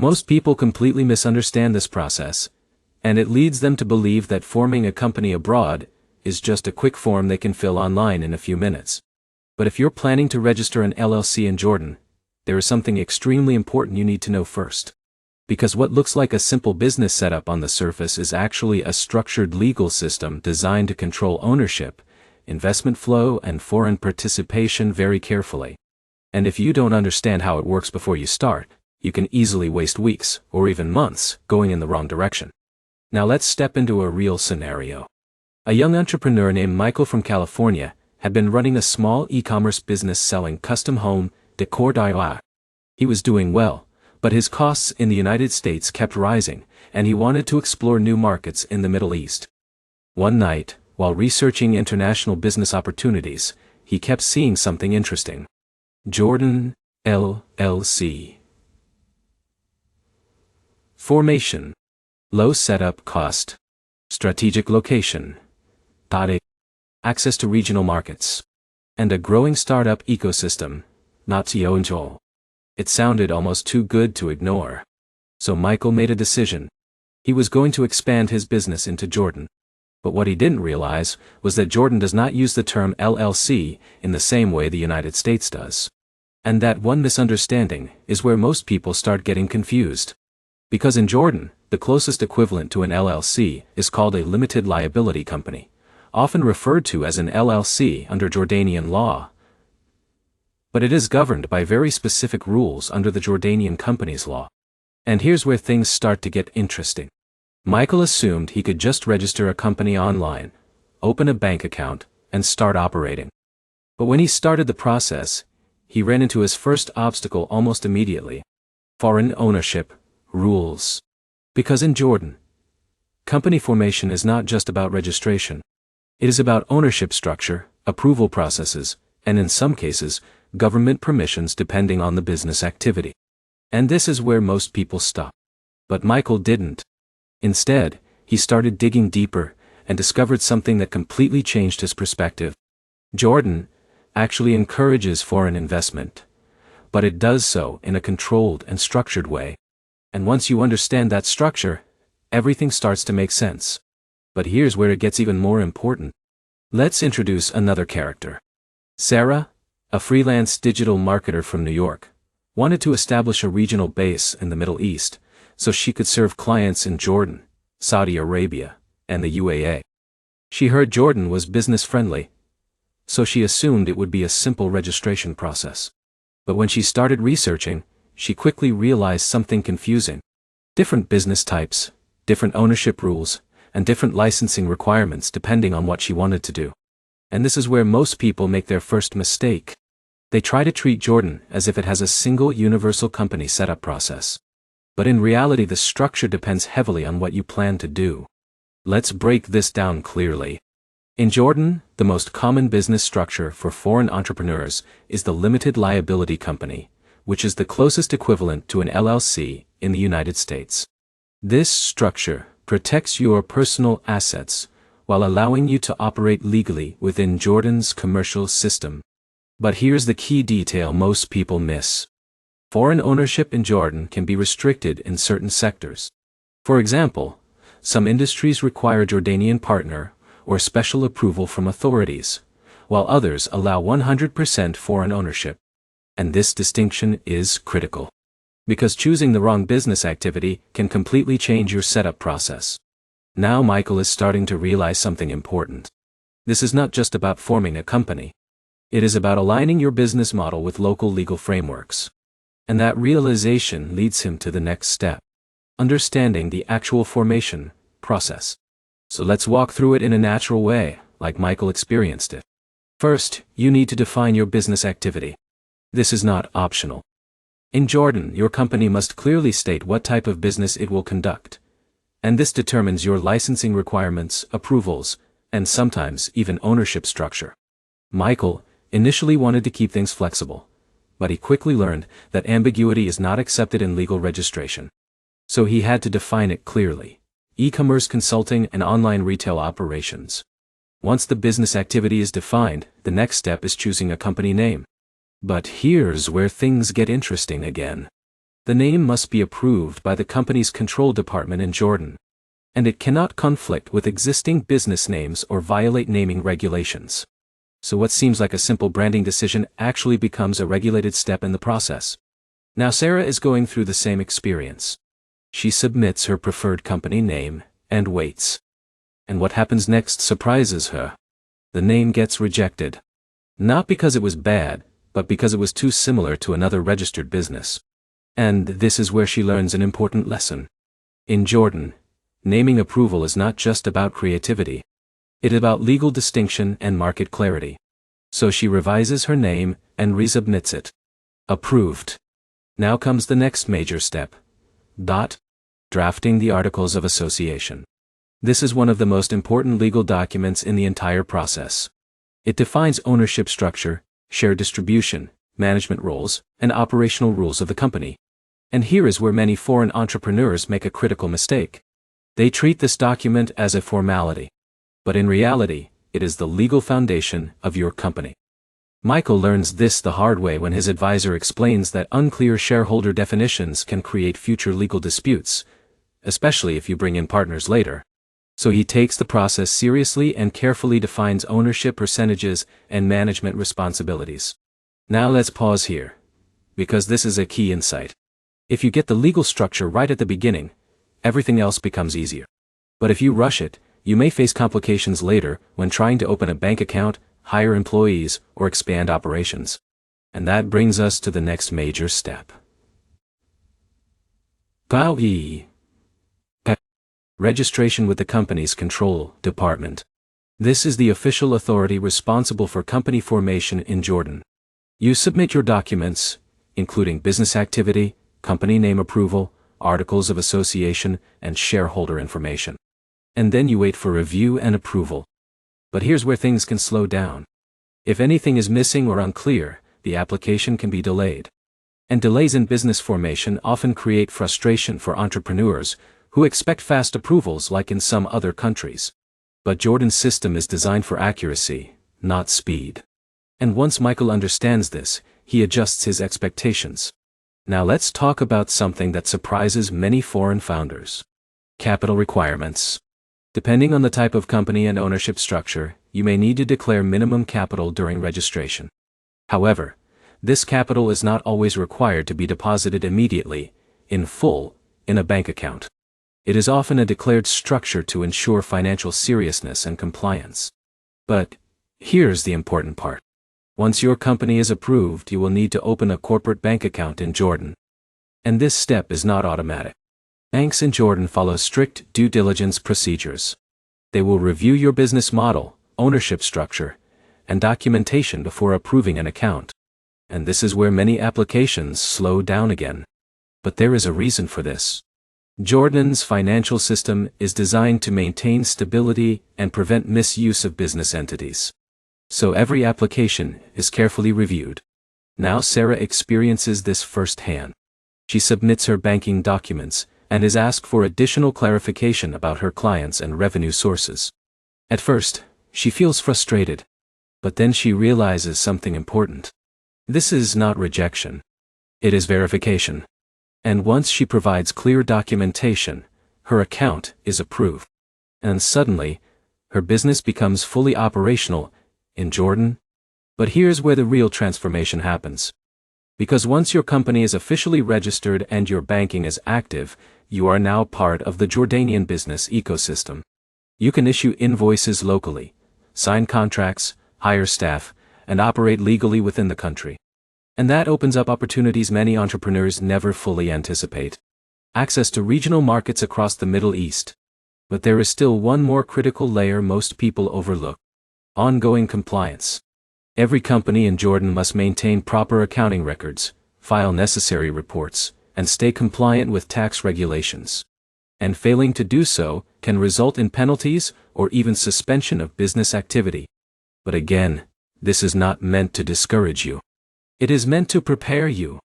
Most people completely misunderstand this process, and it leads them to believe that forming a company abroad is just a quick form they can fill online in a few minutes. But if you're planning to register an LLC in Jordan, there is something extremely important you need to know first. Because what looks like a simple business setup on the surface is actually a structured legal system designed to control ownership, investment flow, and foreign participation very carefully. And if you don't understand how it works before you start, you can easily waste weeks, or even months, going in the wrong direction. Now let's step into a real scenario. A young entrepreneur named Michael from California had been running a small e-commerce business selling custom home decor DIY. He was doing well, but his costs in the United States kept rising, and he wanted to explore new markets in the Middle East. One night, while researching international business opportunities, he kept seeing something interesting. Jordan, LLC. Formation. Low setup cost. Strategic location. Access to regional markets. And a growing startup ecosystem. It sounded almost too good to ignore. So Michael made a decision. He was going to expand his business into Jordan. But what he didn't realize was that Jordan does not use the term LLC in the same way the United States does. And that one misunderstanding is where most people start getting confused. Because in Jordan, the closest equivalent to an LLC is called a limited liability company, often referred to as an LLC under Jordanian law. But it is governed by very specific rules under the Jordanian companies law. And here's where things start to get interesting. Michael assumed he could just register a company online, open a bank account, and start operating. But when he started the process, he ran into his first obstacle almost immediately. Foreign ownership rules. Because in Jordan, company formation is not just about registration. It is about ownership structure, approval processes, and in some cases, government permissions depending on the business activity. And this is where most people stop. But Michael didn't. Instead, he started digging deeper and discovered something that completely changed his perspective. Jordan actually encourages foreign investment, but it does so in a controlled and structured way. And once you understand that structure, everything starts to make sense. But here's where it gets even more important. Let's introduce another character. Sarah, a freelance digital marketer from New York, wanted to establish a regional base in the Middle East so she could serve clients in Jordan, Saudi Arabia, and the UAE. She heard Jordan was business-friendly, so she assumed it would be a simple registration process. But when she started researching, she quickly realized something confusing. Different business types, different ownership rules, and different licensing requirements depending on what she wanted to do. And this is where most people make their first mistake. They try to treat Jordan as if it has a single universal company setup process. But in reality, the structure depends heavily on what you plan to do. Let's break this down clearly. In Jordan, the most common business structure for foreign entrepreneurs is the limited liability company, which is the closest equivalent to an LLC in the United States. This structure protects your personal assets while allowing you to operate legally within Jordan's commercial system. But here's the key detail most people miss. Foreign ownership in Jordan can be restricted in certain sectors. For example, some industries require a Jordanian partner or special approval from authorities, while others allow 100% foreign ownership. And this distinction is critical, because choosing the wrong business activity can completely change your setup process. Now Michael is starting to realize something important. This is not just about forming a company. It is about aligning your business model with local legal frameworks. And that realization leads him to the next step: understanding the actual formation process. So let's walk through it in a natural way, like Michael experienced it. First, you need to define your business activity. This is not optional. In Jordan, your company must clearly state what type of business it will conduct. And this determines your licensing requirements, approvals, and sometimes even ownership structure. Michael initially wanted to keep things flexible, but he quickly learned that ambiguity is not accepted in legal registration. So he had to define it clearly: e-commerce consulting and online retail operations. Once the business activity is defined, the next step is choosing a company name. But here's where things get interesting again. The name must be approved by the company's control department in Jordan. And it cannot conflict with existing business names or violate naming regulations. So what seems like a simple branding decision actually becomes a regulated step in the process. Now Sarah is going through the same experience. She submits her preferred company name and waits. And what happens next surprises her. The name gets rejected. Not because it was bad, but because it was too similar to another registered business. And this is where she learns an important lesson. In Jordan, naming approval is not just about creativity. It is about legal distinction and market clarity. So she revises her name and resubmits it. Approved. Now comes the next major step. Drafting the Articles of Association. This is one of the most important legal documents in the entire process. It defines ownership structure, share distribution, management roles, and operational rules of the company. And here is where many foreign entrepreneurs make a critical mistake. They treat this document as a formality. But in reality, it is the legal foundation of your company. Michael learns this the hard way when his advisor explains that unclear shareholder definitions can create future legal disputes, especially if you bring in partners later. So he takes the process seriously and carefully defines ownership percentages and management responsibilities. Now let's pause here, because this is a key insight. If you get the legal structure right at the beginning, everything else becomes easier. But if you rush it, you may face complications later when trying to open a bank account, hire employees, or expand operations. And that brings us to the next major step. Registration with the company's control department. This is the official authority responsible for company formation in Jordan. You submit your documents, including business activity, company name approval, articles of association, and shareholder information. And then you wait for review and approval. But here's where things can slow down. If anything is missing or unclear, the application can be delayed. And delays in business formation often create frustration for entrepreneurs who expect fast approvals like in some other countries. But Jordan's system is designed for accuracy, not speed. And once Michael understands this, he adjusts his expectations. Now let's talk about something that surprises many foreign founders. Capital requirements. Depending on the type of company and ownership structure, you may need to declare minimum capital during registration. However, this capital is not always required to be deposited immediately, in full, in a bank account. It is often a declared structure to ensure financial seriousness and compliance. But here's the important part. Once your company is approved, you will need to open a corporate bank account in Jordan. And this step is not automatic. Banks in Jordan follow strict due diligence procedures. They will review your business model, ownership structure, and documentation before approving an account. And this is where many applications slow down again. But there is a reason for this. Jordan's financial system is designed to maintain stability and prevent misuse of business entities. So every application is carefully reviewed. Now Sarah experiences this firsthand. She submits her banking documents and is asked for additional clarification about her clients and revenue sources. At first, she feels frustrated. But then she realizes something important. This is not rejection. It is verification. And once she provides clear documentation, her account is approved. And suddenly, her business becomes fully operational in Jordan. But here's where the real transformation happens. Because once your company is officially registered and your banking is active, you are now part of the Jordanian business ecosystem. You can issue invoices locally, sign contracts, hire staff, and operate legally within the country. And that opens up opportunities many entrepreneurs never fully anticipate. Access to regional markets across the Middle East. But there is still one more critical layer most people overlook. Ongoing compliance. Every company in Jordan must maintain proper accounting records, file necessary reports, and stay compliant with tax regulations. And failing to do so can result in penalties or even suspension of business activity. But again, this is not meant to discourage you. It is meant to prepare you.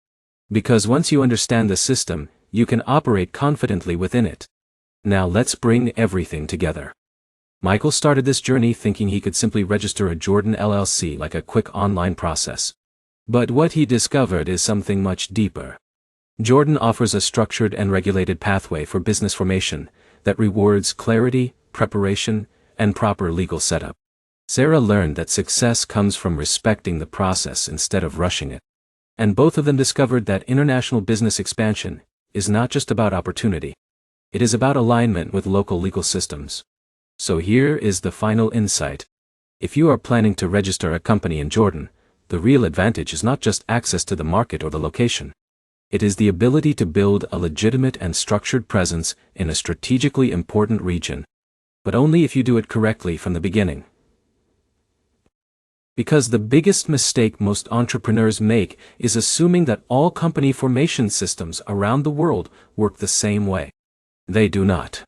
Because once you understand the system, you can operate confidently within it. Now let's bring everything together. Michael started this journey thinking he could simply register a Jordan LLC like a quick online process. But what he discovered is something much deeper. Jordan offers a structured and regulated pathway for business formation that rewards clarity, preparation, and proper legal setup. Sarah learned that success comes from respecting the process instead of rushing it. And both of them discovered that international business expansion is not just about opportunity. It is about alignment with local legal systems. So here is the final insight. If you are planning to register a company in Jordan, the real advantage is not just access to the market or the location. It is the ability to build a legitimate and structured presence in a strategically important region. But only if you do it correctly from the beginning. Because the biggest mistake most entrepreneurs make is assuming that all company formation systems around the world work the same way. They do not.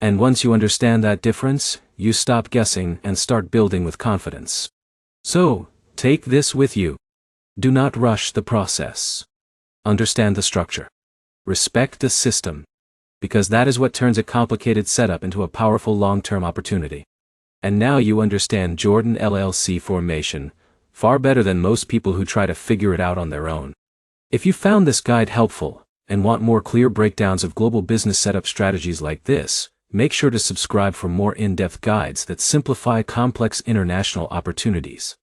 And once you understand that difference, you stop guessing and start building with confidence. So, take this with you. Do not rush the process. Understand the structure. Respect the system. Because that is what turns a complicated setup into a powerful long-term opportunity. And now you understand Jordan LLC formation far better than most people who try to figure it out on their own. If you found this guide helpful and want more clear breakdowns of global business setup strategies like this, make sure to subscribe for more in-depth guides that simplify complex international opportunities.